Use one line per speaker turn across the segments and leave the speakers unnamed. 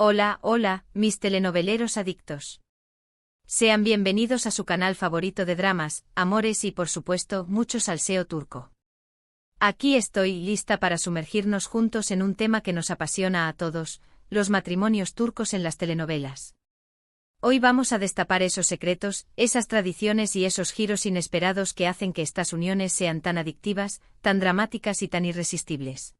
Hola, hola, mis telenoveleros adictos. Sean bienvenidos a su canal favorito de dramas, amores y por supuesto, mucho salseo turco. Aquí estoy lista para sumergirnos juntos en un tema que nos apasiona a todos, los matrimonios turcos en las telenovelas. Hoy vamos a destapar esos secretos, esas tradiciones y esos giros inesperados que hacen que estas uniones sean tan adictivas, tan dramáticas y tan irresistibles.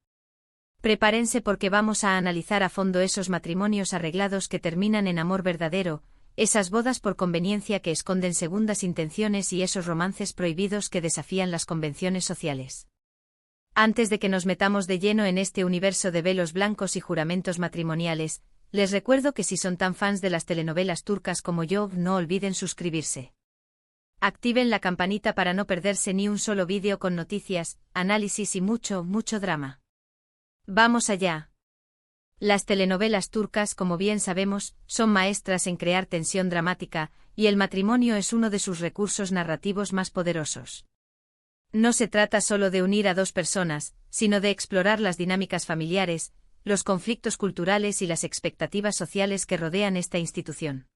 Prepárense porque vamos a analizar a fondo esos matrimonios arreglados que terminan en amor verdadero, esas bodas por conveniencia que esconden segundas intenciones y esos romances prohibidos que desafían las convenciones sociales. Antes de que nos metamos de lleno en este universo de velos blancos y juramentos matrimoniales, les recuerdo que si son tan fans de las telenovelas turcas como yo, no olviden suscribirse. Activen la campanita para no perderse ni un solo vídeo con noticias, análisis y mucho drama. Vamos allá. Las telenovelas turcas, como bien sabemos, son maestras en crear tensión dramática, y el matrimonio es uno de sus recursos narrativos más poderosos. No se trata solo de unir a dos personas, sino de explorar las dinámicas familiares, los conflictos culturales y las expectativas sociales que rodean esta institución.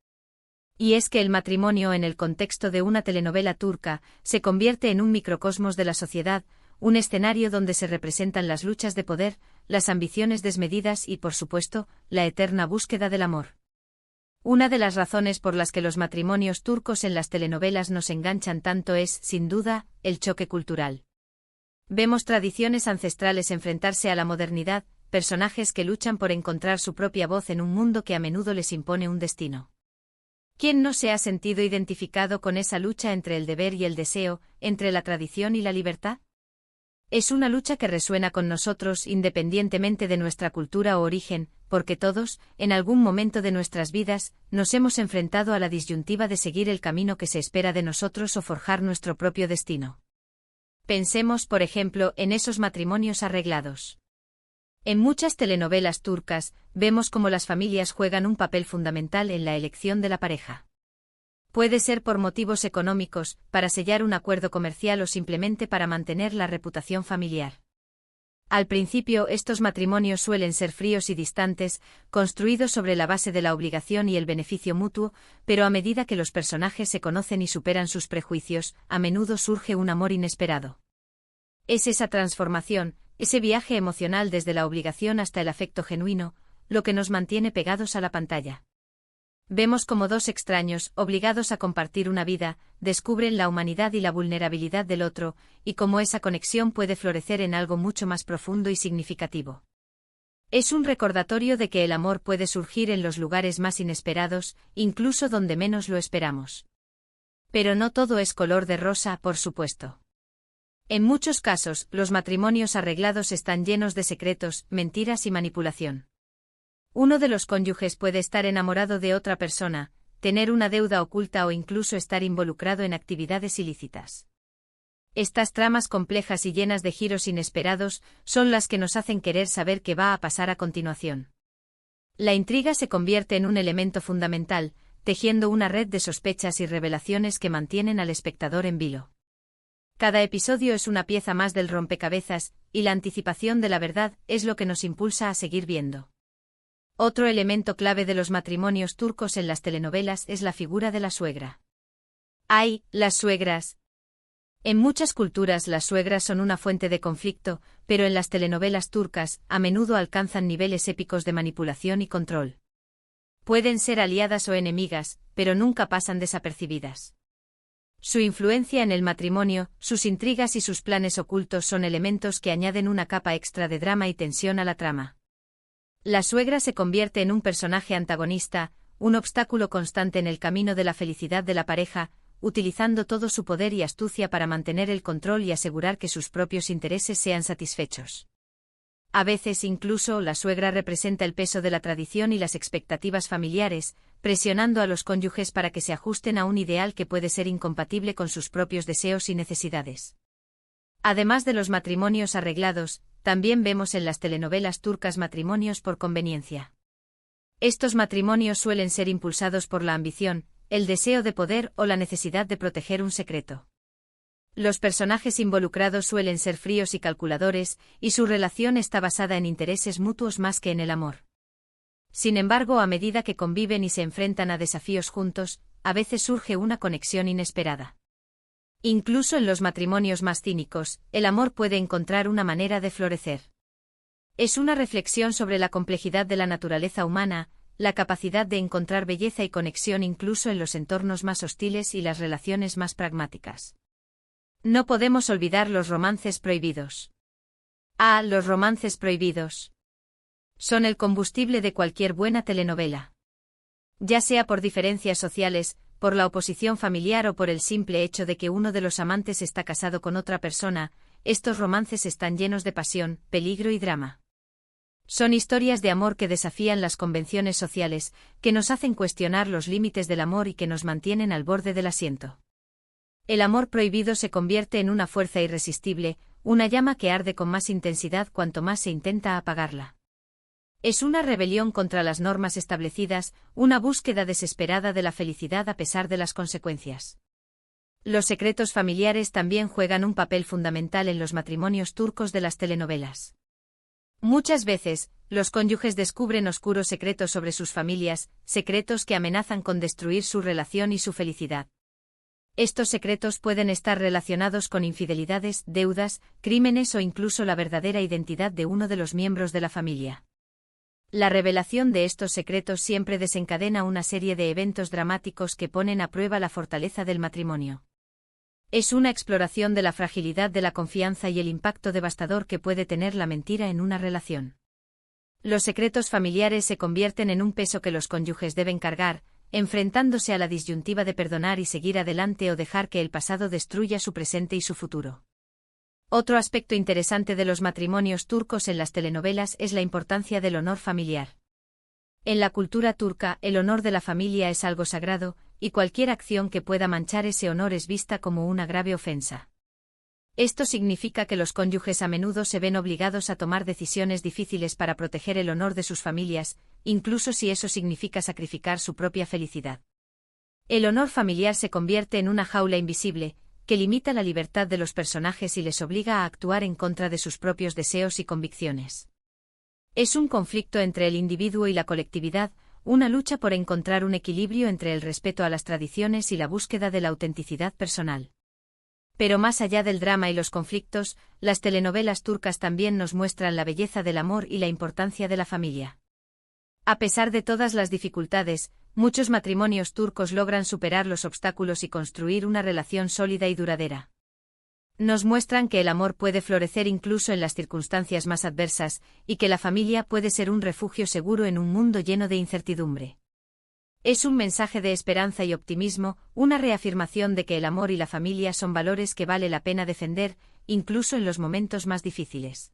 Y es que el matrimonio en el contexto de una telenovela turca se convierte en un microcosmos de la sociedad, un escenario donde se representan las luchas de poder, las ambiciones desmedidas y, por supuesto, la eterna búsqueda del amor. Una de las razones por las que los matrimonios turcos en las telenovelas nos enganchan tanto es, sin duda, el choque cultural. Vemos tradiciones ancestrales enfrentarse a la modernidad, personajes que luchan por encontrar su propia voz en un mundo que a menudo les impone un destino. ¿Quién no se ha sentido identificado con esa lucha entre el deber y el deseo, entre la tradición y la libertad? Es una lucha que resuena con nosotros independientemente de nuestra cultura o origen, porque todos, en algún momento de nuestras vidas, nos hemos enfrentado a la disyuntiva de seguir el camino que se espera de nosotros o forjar nuestro propio destino. Pensemos, por ejemplo, en esos matrimonios arreglados. En muchas telenovelas turcas, vemos cómo las familias juegan un papel fundamental en la elección de la pareja. Puede ser por motivos económicos, para sellar un acuerdo comercial o simplemente para mantener la reputación familiar. Al principio estos matrimonios suelen ser fríos y distantes, construidos sobre la base de la obligación y el beneficio mutuo, pero a medida que los personajes se conocen y superan sus prejuicios, a menudo surge un amor inesperado. Es esa transformación, ese viaje emocional desde la obligación hasta el afecto genuino, lo que nos mantiene pegados a la pantalla. Vemos cómo dos extraños, obligados a compartir una vida, descubren la humanidad y la vulnerabilidad del otro, y cómo esa conexión puede florecer en algo mucho más profundo y significativo. Es un recordatorio de que el amor puede surgir en los lugares más inesperados, incluso donde menos lo esperamos. Pero no todo es color de rosa, por supuesto. En muchos casos, los matrimonios arreglados están llenos de secretos, mentiras y manipulación. Uno de los cónyuges puede estar enamorado de otra persona, tener una deuda oculta o incluso estar involucrado en actividades ilícitas. Estas tramas complejas y llenas de giros inesperados son las que nos hacen querer saber qué va a pasar a continuación. La intriga se convierte en un elemento fundamental, tejiendo una red de sospechas y revelaciones que mantienen al espectador en vilo. Cada episodio es una pieza más del rompecabezas, y la anticipación de la verdad es lo que nos impulsa a seguir viendo. Otro elemento clave de los matrimonios turcos en las telenovelas es la figura de la suegra. ¡Ay, las suegras! En muchas culturas las suegras son una fuente de conflicto, pero en las telenovelas turcas, a menudo alcanzan niveles épicos de manipulación y control. Pueden ser aliadas o enemigas, pero nunca pasan desapercibidas. Su influencia en el matrimonio, sus intrigas y sus planes ocultos son elementos que añaden una capa extra de drama y tensión a la trama. La suegra se convierte en un personaje antagonista, un obstáculo constante en el camino de la felicidad de la pareja, utilizando todo su poder y astucia para mantener el control y asegurar que sus propios intereses sean satisfechos. A veces incluso la suegra representa el peso de la tradición y las expectativas familiares, presionando a los cónyuges para que se ajusten a un ideal que puede ser incompatible con sus propios deseos y necesidades. Además de los matrimonios arreglados, también vemos en las telenovelas turcas matrimonios por conveniencia. Estos matrimonios suelen ser impulsados por la ambición, el deseo de poder o la necesidad de proteger un secreto. Los personajes involucrados suelen ser fríos y calculadores, y su relación está basada en intereses mutuos más que en el amor. Sin embargo, a medida que conviven y se enfrentan a desafíos juntos, a veces surge una conexión inesperada. Incluso en los matrimonios más cínicos, el amor puede encontrar una manera de florecer. Es una reflexión sobre la complejidad de la naturaleza humana, la capacidad de encontrar belleza y conexión incluso en los entornos más hostiles y las relaciones más pragmáticas. No podemos olvidar los romances prohibidos. Los romances prohibidos son el combustible de cualquier buena telenovela. Ya sea por diferencias sociales, por la oposición familiar o por el simple hecho de que uno de los amantes está casado con otra persona, estos romances están llenos de pasión, peligro y drama. Son historias de amor que desafían las convenciones sociales, que nos hacen cuestionar los límites del amor y que nos mantienen al borde del asiento. El amor prohibido se convierte en una fuerza irresistible, una llama que arde con más intensidad cuanto más se intenta apagarla. Es una rebelión contra las normas establecidas, una búsqueda desesperada de la felicidad a pesar de las consecuencias. Los secretos familiares también juegan un papel fundamental en los matrimonios turcos de las telenovelas. Muchas veces, los cónyuges descubren oscuros secretos sobre sus familias, secretos que amenazan con destruir su relación y su felicidad. Estos secretos pueden estar relacionados con infidelidades, deudas, crímenes o incluso la verdadera identidad de uno de los miembros de la familia. La revelación de estos secretos siempre desencadena una serie de eventos dramáticos que ponen a prueba la fortaleza del matrimonio. Es una exploración de la fragilidad de la confianza y el impacto devastador que puede tener la mentira en una relación. Los secretos familiares se convierten en un peso que los cónyuges deben cargar, enfrentándose a la disyuntiva de perdonar y seguir adelante o dejar que el pasado destruya su presente y su futuro. Otro aspecto interesante de los matrimonios turcos en las telenovelas es la importancia del honor familiar. En la cultura turca, el honor de la familia es algo sagrado, y cualquier acción que pueda manchar ese honor es vista como una grave ofensa. Esto significa que los cónyuges a menudo se ven obligados a tomar decisiones difíciles para proteger el honor de sus familias, incluso si eso significa sacrificar su propia felicidad. El honor familiar se convierte en una jaula invisible, que limita la libertad de los personajes y les obliga a actuar en contra de sus propios deseos y convicciones. Es un conflicto entre el individuo y la colectividad, una lucha por encontrar un equilibrio entre el respeto a las tradiciones y la búsqueda de la autenticidad personal. Pero más allá del drama y los conflictos, las telenovelas turcas también nos muestran la belleza del amor y la importancia de la familia. A pesar de todas las dificultades, muchos matrimonios turcos logran superar los obstáculos y construir una relación sólida y duradera. Nos muestran que el amor puede florecer incluso en las circunstancias más adversas, y que la familia puede ser un refugio seguro en un mundo lleno de incertidumbre. Es un mensaje de esperanza y optimismo, una reafirmación de que el amor y la familia son valores que vale la pena defender, incluso en los momentos más difíciles.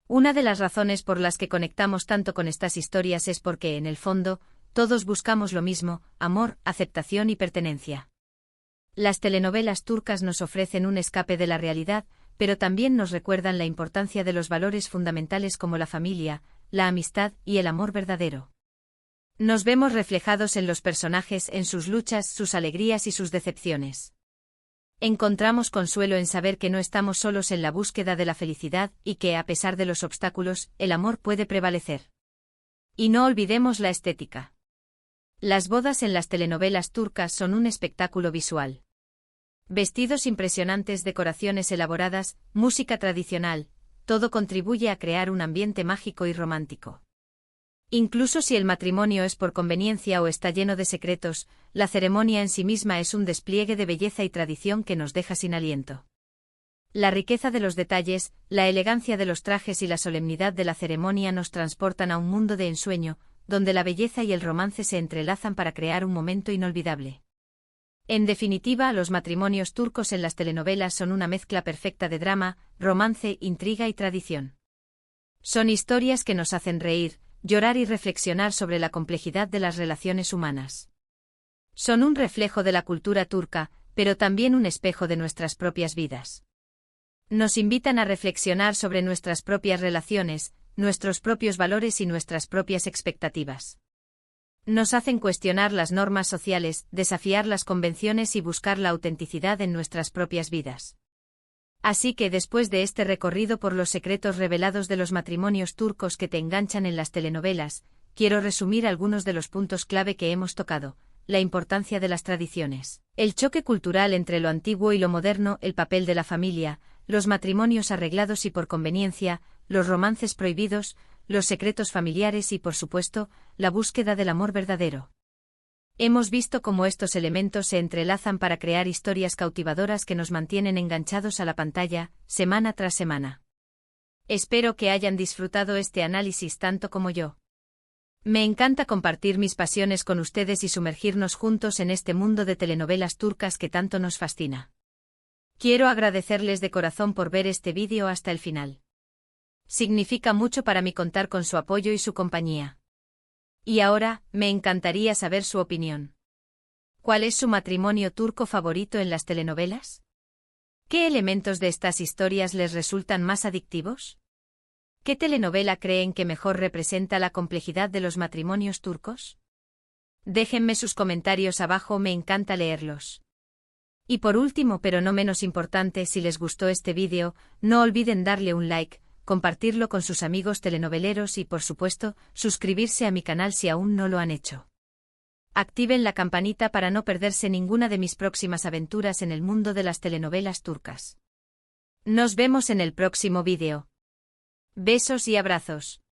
Una de las razones por las que conectamos tanto con estas historias es porque, en el fondo, todos buscamos lo mismo: amor, aceptación y pertenencia. Las telenovelas turcas nos ofrecen un escape de la realidad, pero también nos recuerdan la importancia de los valores fundamentales como la familia, la amistad y el amor verdadero. Nos vemos reflejados en los personajes, en sus luchas, sus alegrías y sus decepciones. Encontramos consuelo en saber que no estamos solos en la búsqueda de la felicidad y que, a pesar de los obstáculos, el amor puede prevalecer. Y no olvidemos la estética. Las bodas en las telenovelas turcas son un espectáculo visual. Vestidos impresionantes, decoraciones elaboradas, música tradicional, todo contribuye a crear un ambiente mágico y romántico. Incluso si el matrimonio es por conveniencia o está lleno de secretos, la ceremonia en sí misma es un despliegue de belleza y tradición que nos deja sin aliento. La riqueza de los detalles, la elegancia de los trajes y la solemnidad de la ceremonia nos transportan a un mundo de ensueño, donde la belleza y el romance se entrelazan para crear un momento inolvidable. En definitiva, los matrimonios turcos en las telenovelas son una mezcla perfecta de drama, romance, intriga y tradición. Son historias que nos hacen reír, llorar y reflexionar sobre la complejidad de las relaciones humanas. Son un reflejo de la cultura turca, pero también un espejo de nuestras propias vidas. Nos invitan a reflexionar sobre nuestras propias relaciones, nuestros propios valores y nuestras propias expectativas. Nos hacen cuestionar las normas sociales, desafiar las convenciones y buscar la autenticidad en nuestras propias vidas. Así que después de este recorrido por los secretos revelados de los matrimonios turcos que te enganchan en las telenovelas, quiero resumir algunos de los puntos clave que hemos tocado: la importancia de las tradiciones, el choque cultural entre lo antiguo y lo moderno, el papel de la familia, los matrimonios arreglados y por conveniencia, los romances prohibidos, los secretos familiares y, por supuesto, la búsqueda del amor verdadero. Hemos visto cómo estos elementos se entrelazan para crear historias cautivadoras que nos mantienen enganchados a la pantalla, semana tras semana. Espero que hayan disfrutado este análisis tanto como yo. Me encanta compartir mis pasiones con ustedes y sumergirnos juntos en este mundo de telenovelas turcas que tanto nos fascina. Quiero agradecerles de corazón por ver este vídeo hasta el final. Significa mucho para mí contar con su apoyo y su compañía. Y ahora, me encantaría saber su opinión. ¿Cuál es su matrimonio turco favorito en las telenovelas? ¿Qué elementos de estas historias les resultan más adictivos? ¿Qué telenovela creen que mejor representa la complejidad de los matrimonios turcos? Déjenme sus comentarios abajo, me encanta leerlos. Y por último, pero no menos importante, si les gustó este vídeo, no olviden darle un like, compartirlo con sus amigos telenoveleros y, por supuesto, suscribirse a mi canal si aún no lo han hecho. Activen la campanita para no perderse ninguna de mis próximas aventuras en el mundo de las telenovelas turcas. Nos vemos en el próximo vídeo. Besos y abrazos.